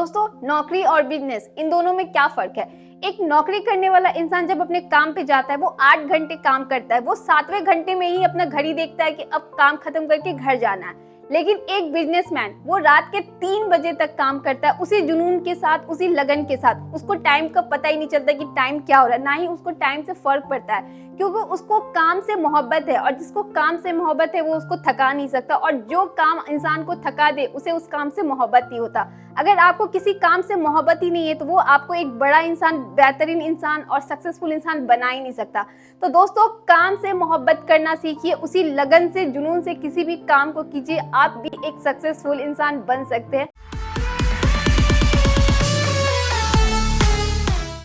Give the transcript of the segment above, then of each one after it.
दोस्तों, नौकरी और बिजनेस इन दोनों में क्या फर्क है। एक नौकरी करने वाला इंसान जब अपने काम पे जाता है वो 8 घंटे काम करता है, वो 7वें घंटे में ही अपना घड़ी देखता है कि अब काम खत्म करके घर जाना है। लेकिन एक बिजनेसमैन वो रात के 3 बजे तक काम करता है, उसी जुनून के साथ, उसी लगन के साथ। उसको टाइम का पता ही नहीं चलता कि टाइम क्या हो रहा है, ना ही उसको टाइम से फर्क पड़ता है, क्योंकि उसको काम से मोहब्बत है। और जिसको काम से मोहब्बत है वो उसको थका नहीं सकता, और जो काम इंसान को थका दे उसे उस काम से मोहब्बत नहीं होता। अगर आपको किसी काम से मोहब्बत ही नहीं है तो वो आपको एक बड़ा इंसान, बेहतरीन इंसान और सक्सेसफुल इंसान बना ही नहीं सकता। तो दोस्तों, काम से मोहब्बत करना सीखिए, उसी लगन से, जुनून से किसी भी काम को कीजिए, आप भी एक सक्सेसफुल इंसान बन सकते हैं।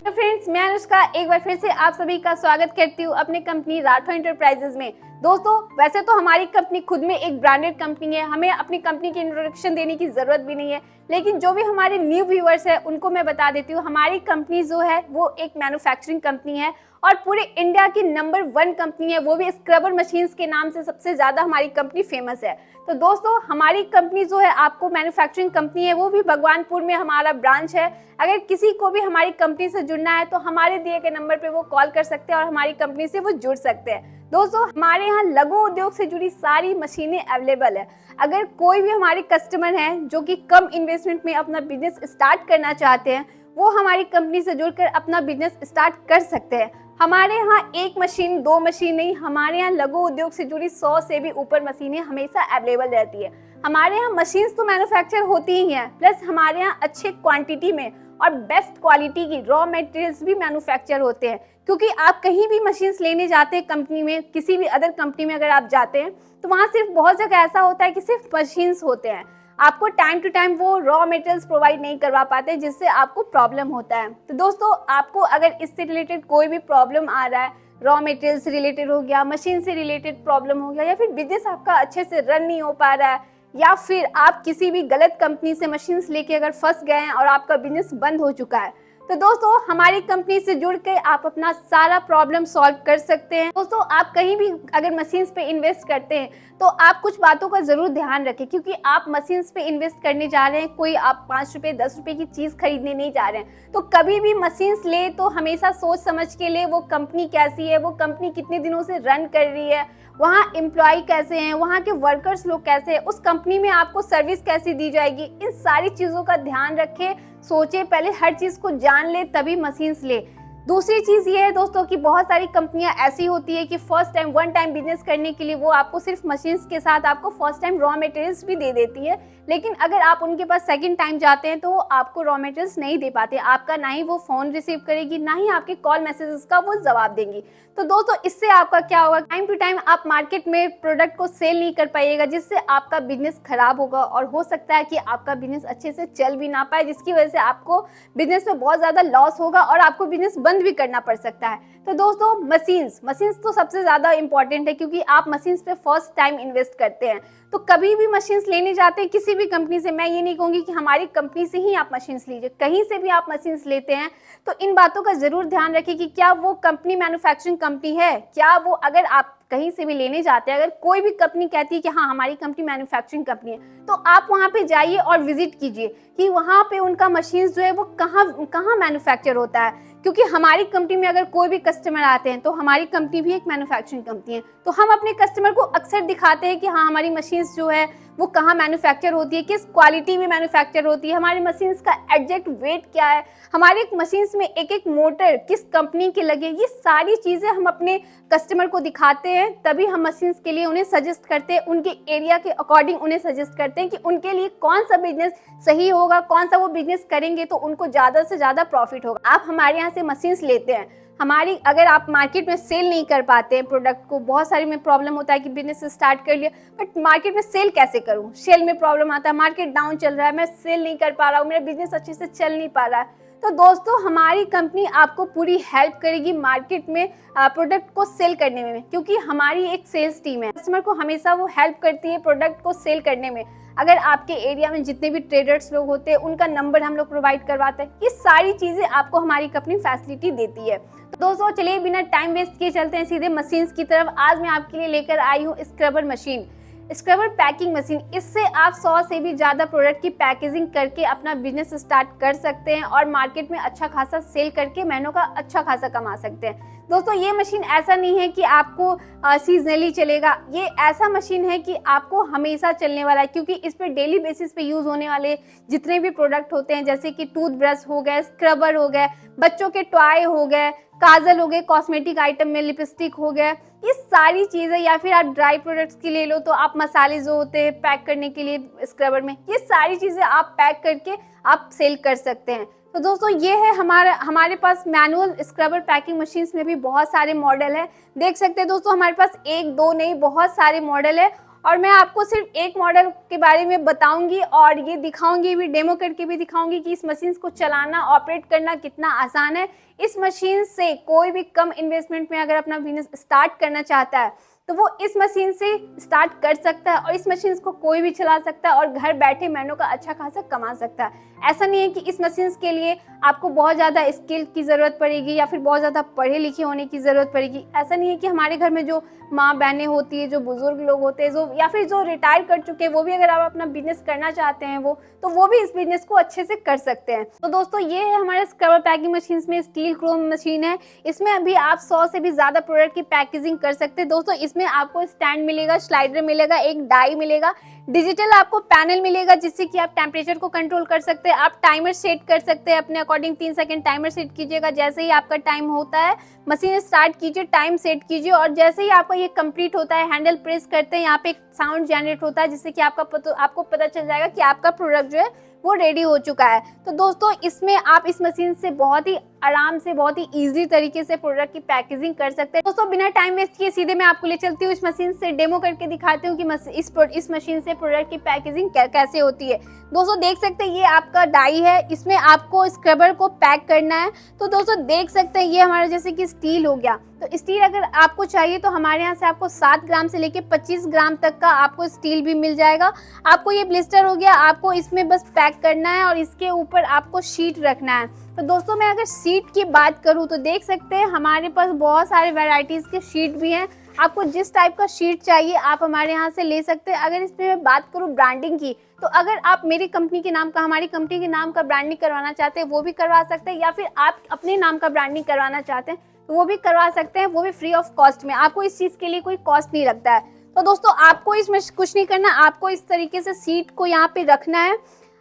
तो फ्रेंड्स, मैं अनुष्का एक बार फिर से आप सभी का स्वागत करती हूँ अपनी कंपनी राठौर एंटरप्राइजेज में। दोस्तों, वैसे तो हमारी कंपनी खुद में एक ब्रांडेड कंपनी है, हमें अपनी कंपनी की इंट्रोडक्शन देने की जरूरत भी नहीं है, लेकिन जो भी हमारे न्यू व्यूअर्स है उनको मैं बता देती हूँ, हमारी कंपनी जो है वो एक मैन्युफैक्चरिंग कंपनी है और पूरे इंडिया की नंबर 1 कंपनी है, वो भी स्क्रबर मशीन्स के नाम से सबसे ज्यादा हमारी कंपनी फेमस है। तो दोस्तों, हमारी कंपनी जो है आपको मैन्युफैक्चरिंग कंपनी है, वो भी भगवानपुर में हमारा ब्रांच है। अगर किसी को भी हमारी कंपनी से जुड़ना है तो हमारे दिए गए नंबर पे वो कॉल कर सकते हैं और हमारी कंपनी से वो जुड़ सकते हैं। दोस्तों, हमारे यहाँ लघु उद्योग से जुड़ी सारी मशीनें अवेलेबल है। अगर कोई भी हमारे कस्टमर हैं जो कि कम इन्वेस्टमेंट में अपना बिजनेस स्टार्ट करना चाहते हैं, वो हमारी कंपनी से जुड़कर अपना बिजनेस स्टार्ट कर सकते हैं। हमारे यहाँ 1 मशीन 2 मशीन नहीं, हमारे यहाँ लघु उद्योग से जुड़ी 100 से भी ऊपर मशीनें हमेशा अवेलेबल रहती है। हमारे यहाँ मशीन्स तो मैन्युफैक्चर होती ही हैं, प्लस हमारे यहाँ अच्छे क्वांटिटी में और बेस्ट क्वालिटी की रॉ मटेरियल्स भी मैन्युफैक्चर होते हैं। क्योंकि आप कहीं भी मशीन्स लेने जाते हैं कंपनी में, किसी भी अदर कंपनी में अगर आप जाते हैं तो वहाँ सिर्फ बहुत जगह ऐसा होता है कि सिर्फ मशीन्स होते हैं, आपको टाइम टू टाइम वो रॉ मटेरियल्स प्रोवाइड नहीं करवा पाते, जिससे आपको प्रॉब्लम होता है। तो दोस्तों, आपको अगर इससे रिलेटेड कोई भी प्रॉब्लम आ रहा है, रॉ मटेरियल से रिलेटेड हो गया, मशीन से रिलेटेड प्रॉब्लम हो गया, या फिर बिजनेस आपका अच्छे से रन नहीं हो पा रहा है, या फिर आप किसी भी गलत कंपनी से मशीन्स लेके अगर फंस गए हैं और आपका बिजनेस बंद हो चुका है, तो दोस्तों हमारी कंपनी से जुड़ के आप अपना सारा प्रॉब्लम सॉल्व कर सकते हैं। दोस्तों, आप कहीं भी अगर मशीन्स पे इन्वेस्ट करते हैं तो आप कुछ बातों का जरूर ध्यान रखें, क्योंकि आप मशीन्स पे इन्वेस्ट करने जा रहे हैं, कोई आप 5 रुपए 10 रुपए की चीज खरीदने नहीं जा रहे हैं। तो कभी भी मशीन्स ले तो हमेशा सोच समझ के ले, वो कंपनी कैसी है, वो कंपनी कितने दिनों से रन कर रही है, वहाँ एम्प्लॉय कैसे हैं, वहाँ के वर्कर्स लोग कैसे हैं, उस कंपनी में आपको सर्विस कैसी दी जाएगी, इन सारी चीज़ों का ध्यान रखें, सोचे, पहले हर चीज़ को जान ले तभी मशीन्स ले। दूसरी चीज़ ये है दोस्तों कि बहुत सारी कंपनियां ऐसी होती है कि फर्स्ट टाइम 1 टाइम बिजनेस करने के लिए वो आपको सिर्फ मशीन्स के साथ आपको फर्स्ट टाइम रॉ मटेरियल्स भी दे देती है, लेकिन अगर आप उनके पास सेकंड टाइम जाते हैं तो वो आपको रॉ मटेरियल्स नहीं दे पाते, आपका ना ही वो फ़ोन रिसीव करेगी, ना ही आपके कॉल मैसेजेस का वो जवाब देंगी। तो दोस्तों, इससे आपका क्या होगा, टाइम टू टाइम आप मार्केट में प्रोडक्ट को सेल नहीं कर पाइएगा, जिससे आपका बिजनेस खराब होगा और हो सकता है कि आपका बिजनेस अच्छे से चल भी ना पाए, जिसकी वजह से आपको बिजनेस में बहुत ज़्यादा लॉस होगा और आपको बिजनेस बंद भी करना पड़ सकता है। तो दोस्तों, मशीन्स तो सबसे ज़्यादा इंपॉर्टेंट है, क्योंकि आप मशीन्स पे फर्स्ट टाइम इन्वेस्ट करते हैं। तो कभी भी मशीन्स लेने जाते हैं किसी भी कंपनी से, मैं ये नहीं कहूँगी कि हमारी कंपनी से ही आप मशीन्स लीजिए, कहीं से भी आप मशीन्स लेते हैं तो इन बातों का ज़रूर ध्यान रखिए कि क्या वो कंपनी मैन्युफैक्चरिंग कंपनी है, क्या वो, अगर आप कहीं से भी लेने जाते हैं, अगर कोई भी कंपनी कहती है कि हाँ हमारी कंपनी मैन्युफैक्चरिंग कंपनी है, तो आप वहाँ पे जाइए और विजिट कीजिए कि वहाँ पे उनका मशीन्स जो है वो कहाँ मैन्युफैक्चर होता है। क्योंकि हमारी कंपनी में अगर कोई भी कस्टमर आते हैं तो हमारी कंपनी भी एक मैन्युफैक्चरिंग कंपनी है, तो हम अपने कस्टमर को अक्सर दिखाते हैं कि हाँ हमारी मशीन्स जो है वो कहाँ मैन्युफैक्चर होती है, किस क्वालिटी में मैन्युफैक्चर होती है, हमारी मशीन्स का एग्जैक्ट वेट क्या है, हमारे मशीन्स में एक एक मोटर किस कंपनी के लगे, ये सारी चीज़ें हम अपने कस्टमर को दिखाते हैं। तभी हम मशीन्स के लिए उन्हें सजेस्ट करते हैं, उनके एरिया के अकॉर्डिंग उन्हें सजेस्ट करते हैं कि उनके लिए कौन सा बिजनेस सही होगा, कौन सा वो बिजनेस करेंगे तो उनको ज़्यादा से ज़्यादा प्रॉफिट होगा। आप हमारे यहाँ से मशीन्स लेते हैं, हमारी अगर आप मार्केट में सेल नहीं कर पाते हैं प्रोडक्ट को, बहुत सारी में प्रॉब्लम होता है कि बिजनेस स्टार्ट कर लिया बट मार्केट में सेल कैसे करूं, सेल में प्रॉब्लम आता है, मार्केट डाउन चल रहा है, मैं सेल नहीं कर पा रहा हूं, मेरा बिजनेस अच्छे से चल नहीं पा रहा है, तो दोस्तों हमारी कंपनी आपको पूरी हेल्प करेगी मार्केट में प्रोडक्ट को सेल करने में, क्योंकि हमारी एक सेल्स टीम है, कस्टमर को हमेशा वो हेल्प करती है प्रोडक्ट को सेल करने में। अगर आपके एरिया में जितने भी ट्रेडर्स लोग होते हैं उनका नंबर हम लोग प्रोवाइड करवाते हैं, ये सारी चीज़ें आपको हमारी कंपनी फैसिलिटी देती है। तो दोस्तों, चलिए बिना टाइम वेस्ट किए चलते हैं सीधे मशीन्स की तरफ। आज मैं आपके लिए लेकर आई हूँ scrubber machine. Scrubber packing machine, इससे आप 100 से भी ज़्यादा प्रोडक्ट की पैकेजिंग करके अपना बिजनेस स्टार्ट कर सकते हैं और मार्केट में अच्छा खासा सेल करके महीनों का अच्छा खासा कमा सकते हैं। दोस्तों ये मशीन ऐसा नहीं है कि आपको सीजनली चलेगा, ये ऐसा मशीन है कि आपको हमेशा चलने वाला है, क्योंकि इस पर डेली बेसिस पे यूज़ होने वाले जितने भी प्रोडक्ट होते हैं, जैसे कि टूथब्रश हो गए, स्क्रबर हो गए, बच्चों के टॉय हो गए, काजल हो गए, कॉस्मेटिक आइटम में लिपस्टिक हो गया, ये सारी चीज़ें, या फिर आप ड्राई प्रोडक्ट्स की ले लो तो आप मसाले जो होते हैं पैक करने के लिए स्क्रबर में, ये सारी चीज़ें आप पैक करके आप सेल कर सकते हैं। तो दोस्तों ये है हमारे पास मैनुअल स्क्रबर पैकिंग मशीन्स में भी बहुत सारे मॉडल है। देख सकते हैं दोस्तों हमारे पास एक दो नहीं बहुत सारे मॉडल है, और मैं आपको सिर्फ एक मॉडल के बारे में बताऊंगी और ये दिखाऊंगी भी, डेमो करके भी दिखाऊंगी कि इस मशीन को चलाना, ऑपरेट करना कितना आसान है। इस मशीन से कोई भी कम इन्वेस्टमेंट में अगर अपना बिजनेस स्टार्ट करना चाहता है तो वो इस मशीन से स्टार्ट कर सकता है, और इस मशीन को कोई भी चला सकता है और घर बैठे महीनों का अच्छा खासा कमा सकता है। ऐसा नहीं है कि इस मशीन के लिए आपको बहुत ज़्यादा स्किल की ज़रूरत पड़ेगी या फिर बहुत ज़्यादा पढ़े लिखे होने की ज़रूरत पड़ेगी। ऐसा नहीं है कि हमारे घर में जो माँ बहनें होती है, जो बुजुर्ग लोग होते हैं, जो या फिर जो रिटायर कर चुके हैं, वो भी अगर आप अपना बिजनेस करना चाहते हैं तो वो भी इस बिजनेस को अच्छे से कर सकते हैं। तो दोस्तों ये है हमारे स्क्रबर पैकिंग मशीन में स्टील क्रोम मशीन है। इसमें अभी आप 100 से भी ज़्यादा प्रोडक्ट की पैकेजिंग कर सकते हैं। दोस्तों इसमें आपको स्टैंड मिलेगा, स्लाइडर मिलेगा, एक डाई मिलेगा, डिजिटल आपको पैनल मिलेगा जिससे कि आप टेम्परेचर को कंट्रोल कर सकते हैं। आप टाइमर सेट कर सकते हैं अपने अकॉर्डिंग, 3 सेकंड टाइमर सेट कीजिएगा। जैसे ही आपका टाइम होता है मशीन स्टार्ट कीजिए, टाइम सेट कीजिए, और जैसे ही आपका ये कंप्लीट होता है हैंडल प्रेस करते हैं, यहाँ पे एक साउंड जनरेट होता है जिससे कि आपको पता चल जाएगा कि आपका प्रोडक्ट जो है वो रेडी हो चुका है। तो दोस्तों इसमें आप इस मशीन से बहुत ही आराम से, बहुत ही इजी तरीके से प्रोडक्ट की पैकेजिंग कर सकते हैं। दोस्तों बिना टाइम वेस्ट किए सीधे मैं आपको ले चलती हूँ इस मशीन से, डेमो करके दिखाती हूँ कि इस मशीन से प्रोडक्ट की पैकेजिंग कैसे होती है। दोस्तों देख सकते हैं ये आपका डाई है, इसमें आपको स्क्रबर को पैक करना है। तो दोस्तों देख सकते हैं ये हमारा जैसे कि स्टील हो गया, तो स्टील अगर आपको चाहिए तो हमारे यहाँ से आपको 7 ग्राम से लेके 25 ग्राम तक का आपको स्टील भी मिल जाएगा। आपको ये ब्लिस्टर हो गया, आपको इसमें बस पैक करना है और इसके ऊपर आपको शीट रखना है। तो दोस्तों मैं अगर शीट की बात करूँ तो देख सकते हैं हमारे पास बहुत सारे वैरायटीज़ के शीट भी हैं। आपको जिस टाइप का शीट चाहिए आप हमारे यहाँ से ले सकते हैं। अगर इसमें मैं बात करूँ ब्रांडिंग की, तो अगर आप मेरी कंपनी के नाम का, हमारी कंपनी के नाम का ब्रांडिंग करवाना चाहते हैं वो भी करवा सकते हैं, या फिर आप अपने नाम का ब्रांडिंग करवाना चाहते हैं तो वो भी करवा सकते हैं, वो भी फ्री ऑफ कॉस्ट में। आपको इस चीज़ के लिए कोई कॉस्ट नहीं लगता है। तो दोस्तों आपको इसमें कुछ नहीं करना, आपको इस तरीके से सीट को यहाँ पे रखना है।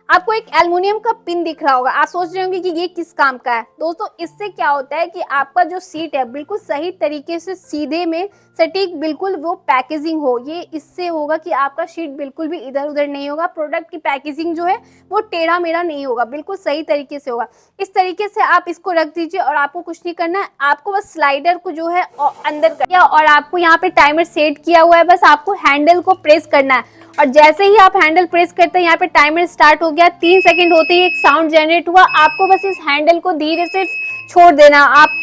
आपको एक एल्युमिनियम का पिन दिख रहा होगा, आप सोच रहे होंगे कि ये किस काम का है। दोस्तों इससे क्या होता है कि आपका जो सीट है बिल्कुल सही तरीके से सीधे में सटीक बिल्कुल वो पैकेजिंग हो, ये इससे होगा कि आपका शीट बिल्कुल भी इधर उधर नहीं होगा। प्रोडक्ट की पैकेजिंग जो है वो टेढ़ा मेढ़ा नहीं होगा, बिल्कुल सही तरीके से होगा। इस तरीके से आप इसको रख दीजिए और आपको कुछ नहीं करना है, आपको बस स्लाइडर को जो है अंदर कर दिया और आपको यहाँ पे टाइमर सेट किया हुआ है, बस आपको हैंडल को प्रेस करना है और जैसे ही आप हैंडल प्रेस करते हैं यहाँ पे टाइमर स्टार्ट हो गया। 3 सेकंड होते ही एक साउंड जनरेट हुआ, आपको बस इस हैंडल को धीरे से छोड़ देना। आप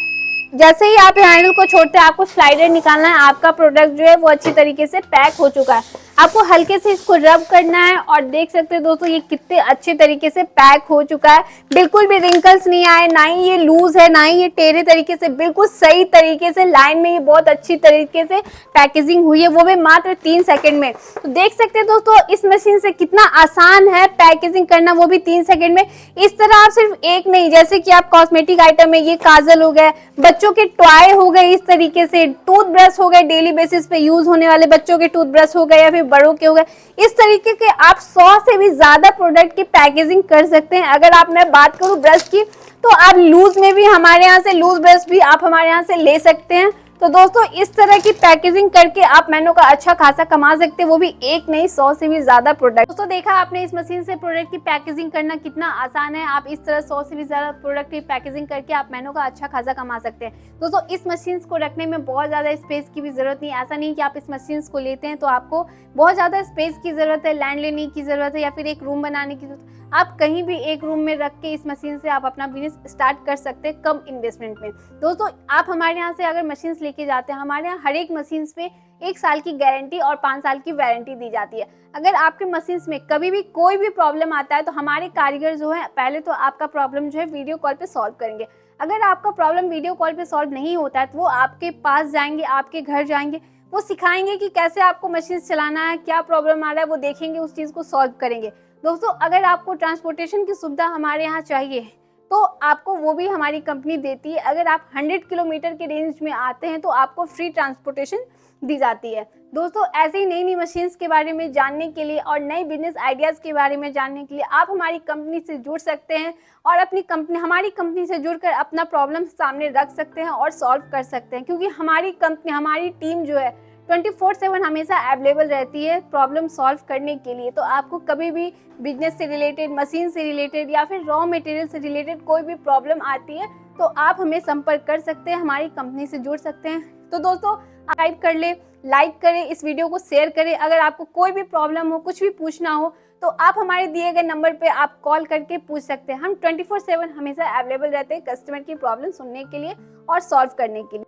जैसे ही आप हैंडल को छोड़ते हैं आपको स्लाइडर निकालना है, आपका प्रोडक्ट जो है वो अच्छी तरीके से पैक हो चुका है। आपको हल्के से इसको रब करना है और देख सकते हैं दोस्तों ये कितने अच्छे तरीके से पैक हो चुका है। बिल्कुल भी रिंकल्स नहीं आए, ना ही ये लूज है, ना ही ये टेढ़े तरीके से, बिल्कुल सही तरीके से लाइन में ये बहुत अच्छी तरीके से पैकेजिंग हुई है, वो भी मात्र 3 सेकंड में। तो देख सकते हैं दोस्तों इस मशीन से कितना आसान है पैकेजिंग करना, वो भी 3 सेकंड में। इस तरह आप सिर्फ एक नहीं, जैसे कि आप कॉस्मेटिक आइटम में ये काजल हो गए, बच्चों के टॉय हो गए, इस तरीके से टूथब्रश हो गए, डेली बेसिस पे यूज होने वाले बच्चों के टूथब्रश हो गए या फिर बड़ों के हो गए, इस तरीके के आप 100 से भी ज्यादा प्रोडक्ट की पैकेजिंग कर सकते हैं। अगर आप मैं बात करूं ब्रश की, तो आप लूज में भी हमारे यहाँ से लूज ब्रश भी आप हमारे यहाँ से ले सकते हैं। तो दोस्तों इस तरह की पैकेजिंग करके आप महीनों का अच्छा खासा कमा सकते हैं, वो भी एक नहीं 100 से भी ज्यादा प्रोडक्ट। दोस्तों देखा आपने इस मशीन से प्रोडक्ट की पैकेजिंग करना कितना आसान है। आप इस तरह 100 से भी ज्यादा प्रोडक्ट की पैकेजिंग करके आप महीनों का अच्छा खासा कमा सकते हैं। दोस्तों इस मशीन को रखने में बहुत ज्यादा स्पेस की भी जरूरत नहीं। ऐसा नहीं कि आप इस मशीन को लेते हैं तो आपको बहुत ज्यादा स्पेस की जरूरत है, लैंड लेने की जरूरत है या फिर एक रूम बनाने की जरूरत है। आप कहीं भी एक रूम में रख के इस मशीन से आप अपना बिजनेस स्टार्ट कर सकते हैं कम इन्वेस्टमेंट में। दोस्तों आप हमारे यहाँ से अगर मशीन्स लेके जाते हैं, हमारे यहाँ हर एक मशीन्स पे 1 साल की गारंटी और 5 साल की वारंटी दी जाती है। अगर आपके मशीन्स में कभी भी कोई भी प्रॉब्लम आता है तो हमारे कारीगर जो है पहले तो आपका प्रॉब्लम जो है वीडियो कॉल पे सॉल्व करेंगे। अगर आपका प्रॉब्लम वीडियो कॉल पे सॉल्व नहीं होता है तो वो आपके पास जाएंगे, आपके घर जाएंगे, वो सिखाएंगे कि कैसे आपको मशीन चलाना है, क्या प्रॉब्लम आ रहा है वो देखेंगे, उस चीज़ को सॉल्व करेंगे। दोस्तों अगर आपको ट्रांसपोर्टेशन की सुविधा हमारे यहाँ चाहिए तो आपको वो भी हमारी कंपनी देती है। अगर आप 100 किलोमीटर के रेंज में आते हैं तो आपको फ्री ट्रांसपोर्टेशन दी जाती है। दोस्तों ऐसे ही नई नई मशीन्स के बारे में जानने के लिए और नए बिजनेस आइडियाज़ के बारे में जानने के लिए आप हमारी कंपनी से जुड़ सकते हैं और हमारी कंपनी से जुड़कर अपना प्रॉब्लम सामने रख सकते हैं और सॉल्व कर सकते हैं, क्योंकि हमारी टीम जो है 24/7 हमेशा अवेलेबल रहती है प्रॉब्लम सॉल्व करने के लिए। तो आपको कभी भी बिजनेस से रिलेटेड, मशीन से रिलेटेड या फिर रॉ मटेरियल से रिलेटेड कोई भी प्रॉब्लम आती है तो आप हमें संपर्क कर सकते हैं, हमारी कंपनी से जुड़ सकते हैं। तो दोस्तों सब्सक्राइब कर ले, लाइक करें, इस वीडियो को शेयर करें। अगर आपको कोई भी प्रॉब्लम हो, कुछ भी पूछना हो तो आप हमारे दिए गए नंबर पे आप कॉल करके पूछ सकते हैं। हम 24/7 हमेशा अवेलेबल रहते हैं कस्टमर की प्रॉब्लम सुनने के लिए और सॉल्व करने के लिए।